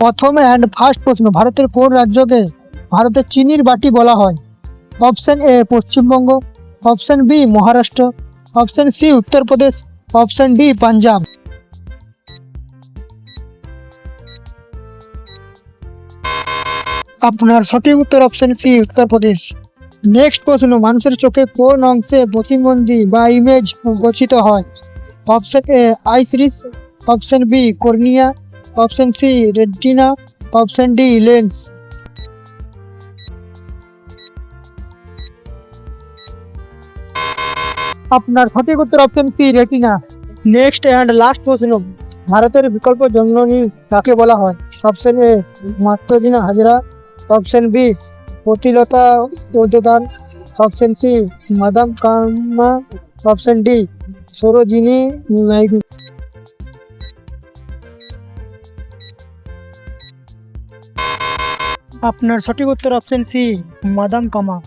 প্রথম and first প্রশ্ন, ভারতের কোন রাজ্যকে ভারতের চিনির বাটি বলা হয়? Option A Paschimbanga, option B Maharashtra, option C Uttar Pradesh, option D Punjab. আপনার সঠিক উত্তর অপশন সি উত্তরপ্রদেশ। নেক্সট প্রশ্ন, মানুষের চোখে কোন অংশে প্রতিবন্ধী বা ইমেজ গঠিত হয়? Option A iris, option B cornea, option C retina, option D lens. আপনার সঠিক উত্তর option C retina. Next and last প্রশ্ন, ভারতের বিকল্প জননী কাকে বলা হয়? অপশন এ মাতৃদিনা হাজরা, অপশন বি প্রতিলতা প্রদান, option C Madame Cama, option D Sarojini Naidu. আপনার সঠিক উত্তর অপশন সি মাদাম কামা।